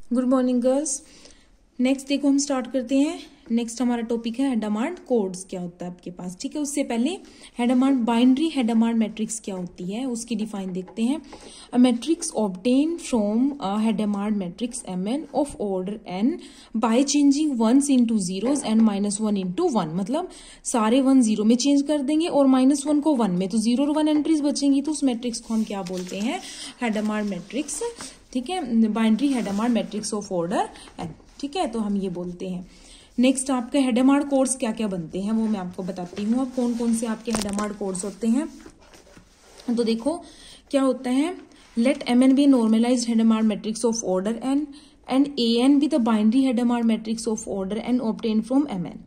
Good morning girls. Next देखो हम start करते हैं। नेक्स्ट हमारा टॉपिक है हेडामार्ड कोड्स क्या होता है आपके पास। ठीक है, उससे पहले हेडामार्ड बाइनरी हेडामार्ड मैट्रिक्स क्या होती है उसकी डिफाइन देखते हैं। A matrix obtain from a Hadamard matrix M N of order N by changing ones into zeros and -1 into 1। मतलब सारे 1 0 में चेंज कर देंगे और -1 को 1 में, तो 0 और 1 एंट्रीज बचेंगी, तो उस मैट्रिक्स को हम क्या बोलते हैं? Hadamard matrix. ठीक है, binary Hadamard matrix of order N. ठीक है, तो हम ये बोलते हैं। नेक्स्ट आपके हेडामार्ड कोड्स क्या क्या बनते हैं वो मैं आपको बताती हूँ। अब कौन कौन से आपके हेडामार्ड कोड्स होते हैं तो देखो क्या होता है। Let M N be normalized Hadamard matrix of order N and A N be the binary Hadamard matrix of order N obtain from M N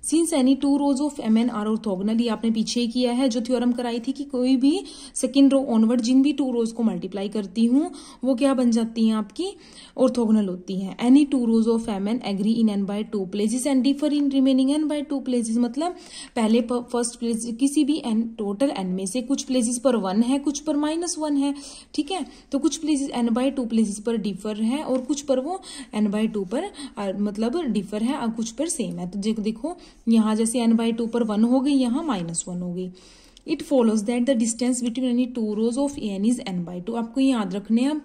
since any two rows of M N are orthogonal. ये आपने पीछे ही किया है, जो theorem कराई थी कि कोई भी सेकेंड रो ऑनवर्ड जिन भी टू रोज को मल्टीप्लाई करती हूँ वो क्या बन जाती हैं? आपकी ऑर्थोगोनल होती हैं। Any two rows of M N agree in N by 2 places and differ in remaining N by 2 places. मतलब पहले फर्स्ट प्लेस किसी भी एन टोटल एन में से कुछ प्लेसेस पर 1 है, कुछ पर -1 है। ठीक है, तो कुछ प्लेसेस एन बाय 2 प्लेसेस पर डिफर है और कुछ पर वो एन बाय 2 पर मतलब डिफर है और कुछ पर सेम है। तो देखो यहाँ जैसे n बाई 2 पर 1 हो गई, यहाँ -1 हो गई। It follows that the distance between any two rows of A N is n by 2। आपको ये याद रखने हैं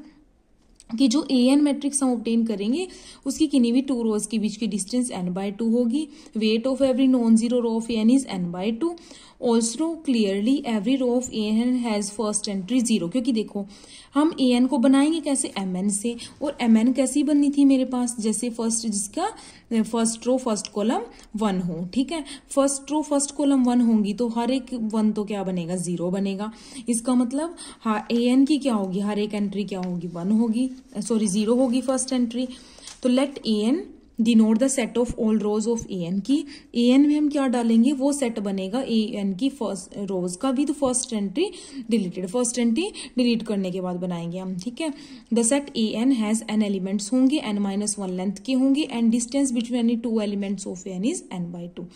कि जो ए एन मैट्रिक्स हम ऑब्टेन करेंगे उसकी किन्हीं भी टू रोज के बीच की डिस्टेंस n बाई 2 होगी। Weight of every non zero row of A N is n by 2। Also clearly every row of A N has first entry 0। क्योंकि देखो हम ए एन को बनाएंगे कैसे? एम एन से, और एम एन कैसी बननी थी मेरे पास? जैसे फर्स्ट जिसका फर्स्ट रो फर्स्ट कॉलम 1 हो। ठीक है, फर्स्ट रो फर्स्ट कॉलम 1 होंगी तो हर एक 1 तो क्या बनेगा? 0 बनेगा। इसका मतलब हाँ ए एन की क्या होगी? हर एक एंट्री क्या होगी? 1 होगी, सॉरी 0 होगी फर्स्ट एंट्री। तो let A N denote the set of all rows of A N की। ए एन में हम क्या डालेंगे? वो सेट बनेगा ए एन की फर्स्ट रोज का with first entry deleted. First entry delete करने के बाद बनाएंगे हम। ठीक है, the set A N has N elements होंगे, n-1 लेंथ के होंगे and distance between any two elements of A N is n by 2।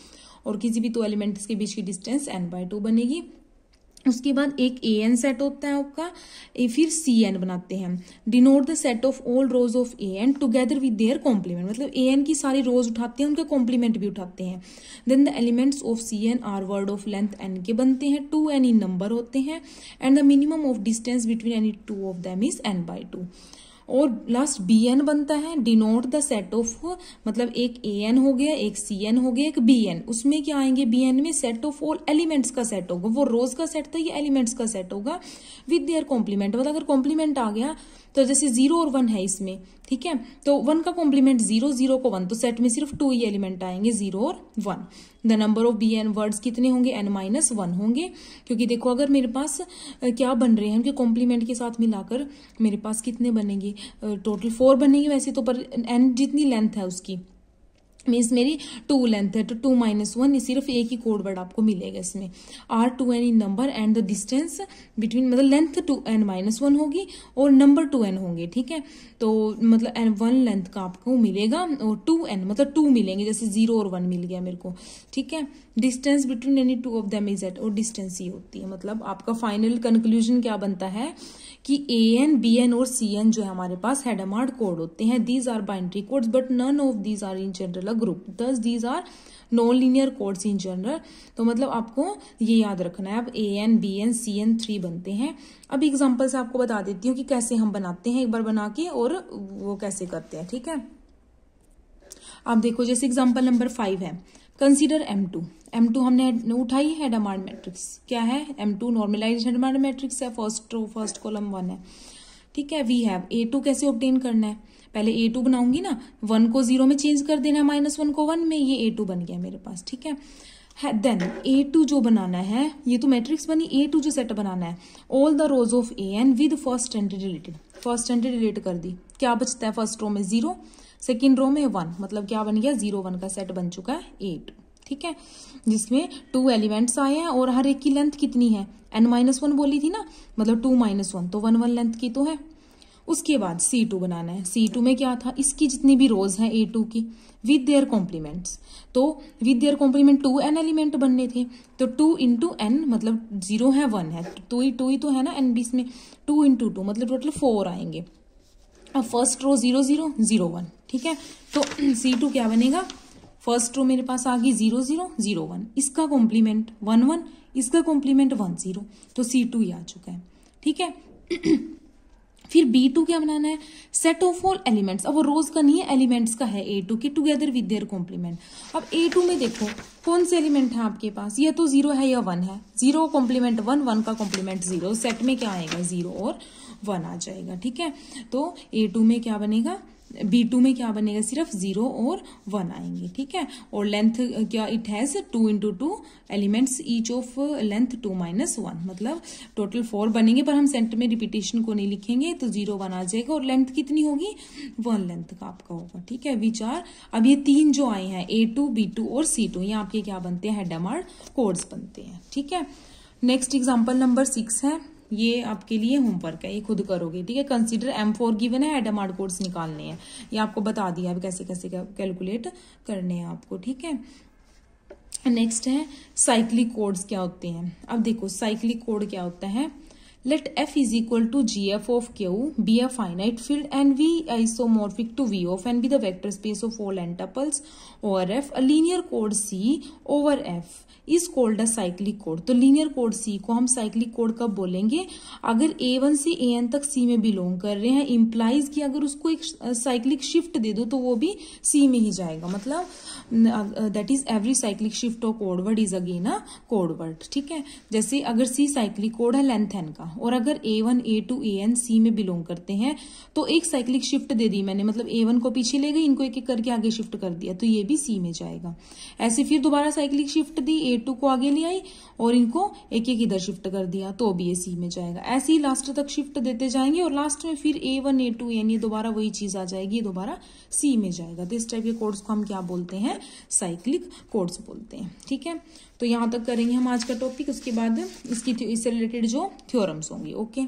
और किसी भी 2 एलिमेंट्स के बीच की डिस्टेंस n बाई 2 बनेगी। उसके बाद एक ए एन सेट होता है आपका, फिर सी एन बनाते हैं। Denote the set of all rows of A N together with their complement. मतलब ए एन की सारी रोज उठाते हैं, उनके कॉम्प्लीमेंट भी उठाते हैं। Then the elements of C N are word of length N के बनते हैं, 2 एन इन नंबर होते हैं and the minimum of distance between any two of them is n by 2। और लास्ट बी एन बनता है। डिनोट द सेट ऑफ, मतलब एक ए एन हो गया, एक सी एन हो गया, एक बी एन। उसमें क्या आएंगे? बी एन में सेट ऑफ ऑल एलिमेंट्स का सेट होगा। वो रोज का सेट था, ये एलिमेंट्स का सेट होगा विद देयर कॉम्प्लीमेंट। मतलब अगर कॉम्प्लीमेंट आ गया तो जैसे 0 और 1 है इसमें, ठीक है, तो 1 का कॉम्प्लीमेंट 0, 0 को 1, तो सेट में सिर्फ 2 ही एलिमेंट आएंगे, 0 और 1। The number of B N words कितने होंगे? n-1 होंगे। क्योंकि देखो अगर मेरे पास क्या बन रहे हैं उनके कॉम्प्लीमेंट के साथ मिलाकर मेरे पास कितने बनेंगे? टोटल 4 बनेंगे वैसे तो, पर n जितनी लेंथ है उसकी मीन्स मेरी 2 लेंथ है, तो 2-1 सिर्फ एक ही कोड वर्ड आपको मिलेगा इसमें। Are 2n in number and the distance between, मतलब लेंथ 2n-1 होगी और नंबर 2n होंगे। ठीक है, तो मतलब 1 लेंथ का आपको मिलेगा और 2n मतलब 2 मिलेंगे, जैसे 0 और 1 मिल गया मेरे को। ठीक है, distance between any two of them is eight, और डिस्टेंस ही होती है। मतलब आपका फाइनल कंक्लूजन क्या बनता है कि ए एन, बी एन और सी एन जो है हमारे पास हेडामार्ड कोड होते हैं। These are binary codes but none of these are in general a group, thus these are non linear codes in general. तो मतलब आपको ये याद रखना है। अब A N, B N, C N 3 बनते हैं। अब एग्जांपल से आपको बता देती हूँ कि कैसे हम बनाते हैं, एक बार बना के, और वो कैसे करते हैं। ठीक है, आप देखो जैसे एग्जाम्पल नंबर 5 है, कंसीडर M2। M2 हमने उठाई है हेडामार्ड मैट्रिक्स। क्या है? M2 नॉर्मलाइज्ड हेडामार्ड मैट्रिक्स है, फर्स्ट रो फर्स्ट कॉलम 1 है। ठीक है, वी हैव A2 कैसे ऑब्टेन करना है? पहले A2 बनाऊंगी ना, 1 को 0 में चेंज कर देना, -1 को 1 में, ये A2 बन गया मेरे पास। ठीक है, देन A2 जो बनाना है, ये तो मैट्रिक्स बनी, A2 जो सेट बनाना है, all the rows of A N with first entry deleted. First entry delete कर दी, क्या बचता है? फर्स्ट रो में 0, सेकेंड रो में 1, मतलब क्या बन गया? 0-1 का सेट बन चुका है A2। ठीक है, जिसमें 2 एलिमेंट्स आए हैं और हर एक की लेंथ कितनी है? n-1 बोली थी ना, मतलब 2-1, तो 1 लेंथ की तो है। उसके बाद C2 बनाना है। C2 में क्या था? इसकी जितनी भी रोज हैं A2 की विद देयर कॉम्प्लीमेंट्स, तो with their complement 2n element बनने थे, तो 2 इंटू n मतलब 0 है 1 है, 2 ही तो है ना n बीच में, 2 इंटू 2 मतलब टोटल 4 आएंगे। अब फर्स्ट रो 0 0 0 1, ठीक है। तो C2 क्या बनेगा, फर्स्ट रो मेरे पास आ गई 0 0 0 1, इसका कॉम्प्लीमेंट 1 1, इसका कॉम्प्लीमेंट 1 0, तो C2 ही आ चुका है, ठीक है। फिर B2 क्या बनाना है, सेट ऑफ ऑल एलिमेंट्स, अब वो रोज का नहीं है, एलिमेंट्स का है A2 के, टुगेदर विद देयर कॉम्प्लीमेंट। अब A2 में देखो कौन से एलिमेंट है आपके पास, ये तो 0 है या 1 है, 0 कॉम्प्लीमेंट 1, 1 का कॉम्प्लीमेंट 0, सेट में क्या आएगा 0 और 1 आ जाएगा, ठीक है। तो A2 में क्या बनेगा, B2 में क्या बनेगा, सिर्फ 0 और 1 आएंगे, ठीक है। और लेंथ क्या, it has 2 × 2 elements each of length 2 - 1, मतलब टोटल 4 बनेंगे, पर हम सेंटर में रिपीटेशन को नहीं लिखेंगे, तो 0 1 आ जाएगा। और लेंथ कितनी होगी, 1 लेंथ का आपका होगा, ठीक है। विच आर, अब ये 3 जो आए हैं A2 B2 और C2, ये आपके क्या बनते हैं, हेडामार्ड कोड्स बनते हैं, ठीक है। नेक्स्ट एग्जाम्पल नंबर 6 है, ये आपके लिए होमवर्क है, ये खुद करोगे, ठीक है। कंसीडर M4 गिवन है, हेडामार्ड कोड्स निकालने हैं, ये आपको बता दिया है कैसे कैसे कैलकुलेट करने हैं आपको, ठीक है। नेक्स्ट है साइक्लिक कोड्स क्या होते हैं। अब देखो साइक्लिक कोड क्या होता है, let F is equal to GF of Q be a finite field and V isomorphic to V of and be the vector space of all n tuples over F, a linear code C over F is called a cyclic code। तो linear code C को हम cyclic code कब बोलेंगे, अगर A1 से AN तक C में belong कर रहे हैं, इम्प्लाइज कि अगर उसको एक साइक्लिक शिफ्ट दे दो तो वो भी C में ही जाएगा, मतलब that is every cyclic shift of code word is again a code word, ठीक है। जैसे अगर C साइक्लिक कोड है लेंथ n का, और अगर A1 A2 AN C में बिलोंग करते हैं, तो एक साइक्लिक शिफ्ट दे दी मैंने, मतलब A1 को पीछे ले गई, इनको एक एक करके आगे शिफ्ट कर दिया, तो ये भी C में जाएगा। ऐसे फिर दोबारा साइक्लिक शिफ्ट दी, A2 को आगे ले आई और इनको एक एक इधर शिफ्ट कर दिया, तो भी ये C में जाएगा। ऐसे ही लास्ट तक शिफ्ट देते जाएंगे और लास्ट में फिर A1 A2 AN ये दोबारा वही चीज आ जाएगी, ये दोबारा C में जाएगा। तो इस टाइप के कोड्स को हम क्या बोलते हैं, साइक्लिक कोड्स बोलते हैं, ठीक है। तो यहां तक करेंगे हम आज का टॉपिक, उसके बाद इससे रिलेटेड जो थ्योरम्स होंगे, ओके।